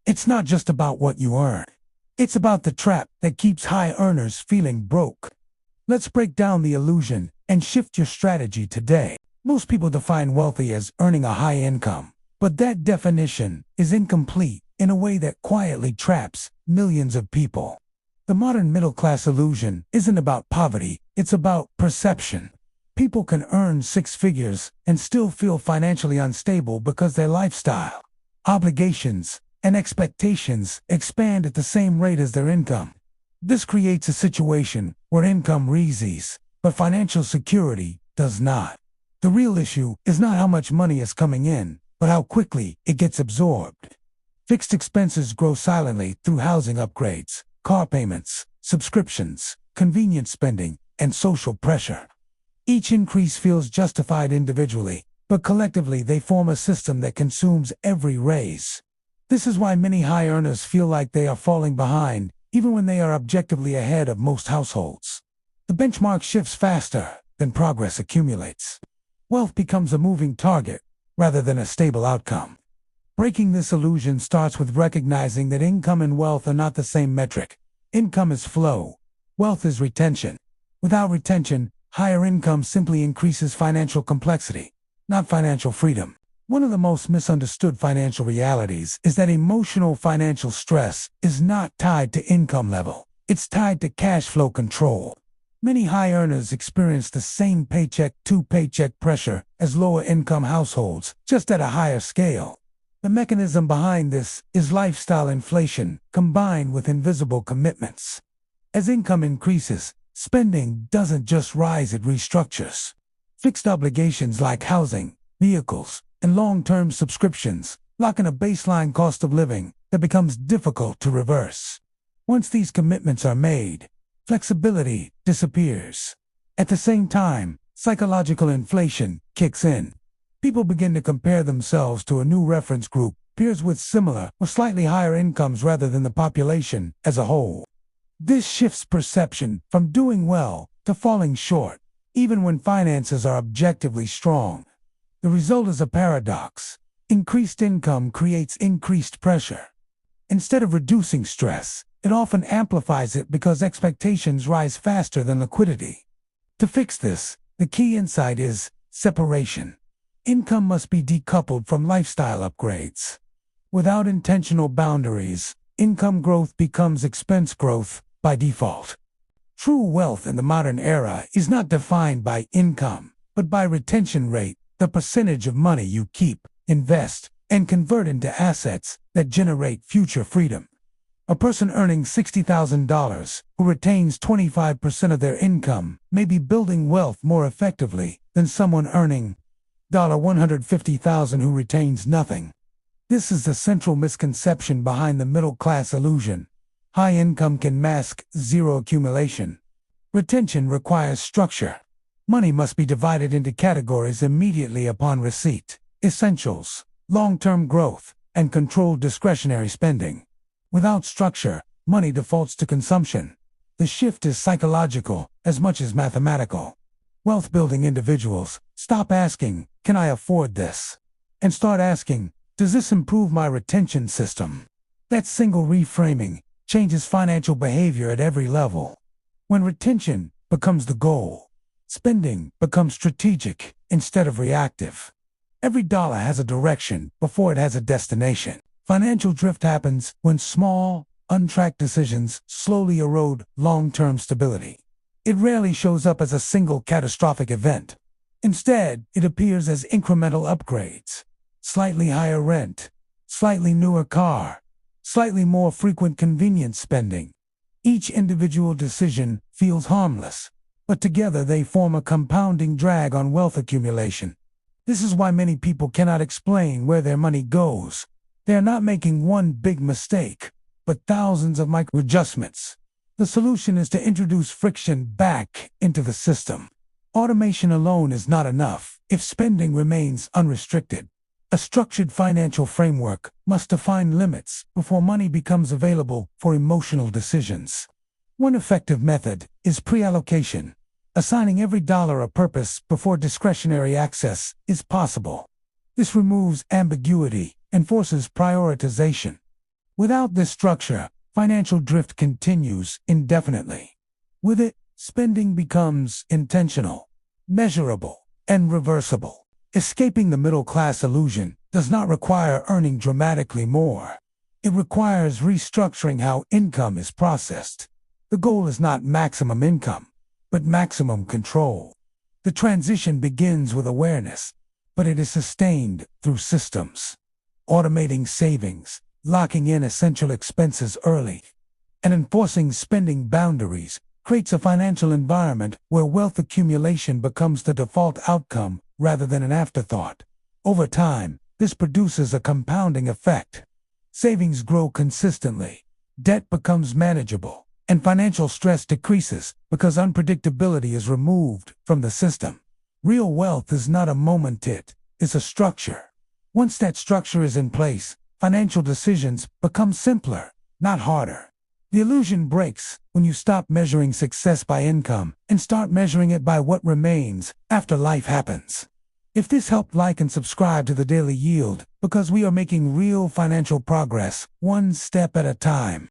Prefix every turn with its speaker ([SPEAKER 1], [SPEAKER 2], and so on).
[SPEAKER 1] It's not just about what you earn. It's about the trap that keeps high earners feeling broke. Let's break down the illusion and shift your strategy today. Most people define wealthy as earning a high income, but that definition is incomplete in a way that quietly traps millions of people. The modern middle-class illusion isn't about poverty, it's about perception. People can earn six figures and still feel financially unstable because their lifestyle, obligations, and expectations expand at the same rate as their income. This creates a situation where income rises, but financial security does not. The real issue is not how much money is coming in, but how quickly it gets absorbed. Fixed expenses grow silently through housing upgrades, car payments, subscriptions, convenience spending, and social pressure. Each increase feels justified individually, but collectively they form a system that consumes every raise. This is why many high earners feel like they are falling behind, even when they are objectively ahead of most households. The benchmark shifts faster than progress accumulates. Wealth becomes a moving target rather than a stable outcome. Breaking this illusion starts with recognizing that income and wealth are not the same metric. Income is flow. Wealth is retention. Without retention, higher income simply increases financial complexity, not financial freedom. One of the most misunderstood financial realities is that emotional financial stress is not tied to income level. It's tied to cash flow control. Many high earners experience the same paycheck-to-paycheck pressure as lower income households, just at a higher scale. The mechanism behind this is lifestyle inflation combined with invisible commitments. As income increases, spending doesn't just rise, it restructures. Fixed obligations like housing, vehicles, and long-term subscriptions lock in a baseline cost of living that becomes difficult to reverse. Once these commitments are made, flexibility disappears. At the same time, psychological inflation kicks in. People begin to compare themselves to a new reference group, peers with similar or slightly higher incomes rather than the population as a whole. This shifts perception from doing well to falling short, even when finances are objectively strong. The result is a paradox. Increased income creates increased pressure. Instead of reducing stress, it often amplifies it because expectations rise faster than liquidity. To fix this, the key insight is separation. Income must be decoupled from lifestyle upgrades. Without intentional boundaries, income growth becomes expense growth by default. True wealth in the modern era is not defined by income, but by retention rate, the percentage of money you keep, invest, and convert into assets that generate future freedom. A person earning $60,000 who retains 25% of their income may be building wealth more effectively than someone earning $150,000 who retains nothing. This is the central misconception behind the middle-class illusion. High income can mask zero accumulation. Retention requires structure. Money must be divided into categories immediately upon receipt: essentials, long-term growth, and controlled discretionary spending. Without structure, money defaults to consumption. The shift is psychological as much as mathematical. Wealth-building individuals stop asking, "Can I afford this?" and start asking, "Does this improve my retention system?" That single reframing changes financial behavior at every level. When retention becomes the goal, spending becomes strategic instead of reactive. Every dollar has a direction before it has a destination. Financial drift happens when small, untracked decisions slowly erode long-term stability. It rarely shows up as a single catastrophic event. Instead, it appears as incremental upgrades: slightly higher rent, slightly newer car, slightly more frequent convenience spending. Each individual decision feels harmless, but together they form a compounding drag on wealth accumulation. This is why many people cannot explain where their money goes. They are not making one big mistake, but thousands of micro adjustments. The solution is to introduce friction back into the system. Automation alone is not enough if spending remains unrestricted. A structured financial framework must define limits before money becomes available for emotional decisions. One effective method is pre-allocation. Assigning every dollar a purpose before discretionary access is possible. This removes ambiguity and forces prioritization. Without this structure, financial drift continues indefinitely. With it, spending becomes intentional, measurable, and reversible. Escaping the middle-class illusion does not require earning dramatically more. It requires restructuring how income is processed. The goal is not maximum income, but maximum control. The transition begins with awareness, but it is sustained through systems. Automating savings, locking in essential expenses early, and enforcing spending boundaries creates a financial environment where wealth accumulation becomes the default outcome rather than an afterthought. Over time, this produces a compounding effect. Savings grow consistently, debt becomes manageable, and financial stress decreases because unpredictability is removed from the system. Real wealth is not a moment, it's a structure. Once that structure is in place, financial decisions become simpler, not harder. The illusion breaks when you stop measuring success by income and start measuring it by what remains after life happens. If this helped, like and subscribe to the Daily Yield, because we are making real financial progress, one step at a time.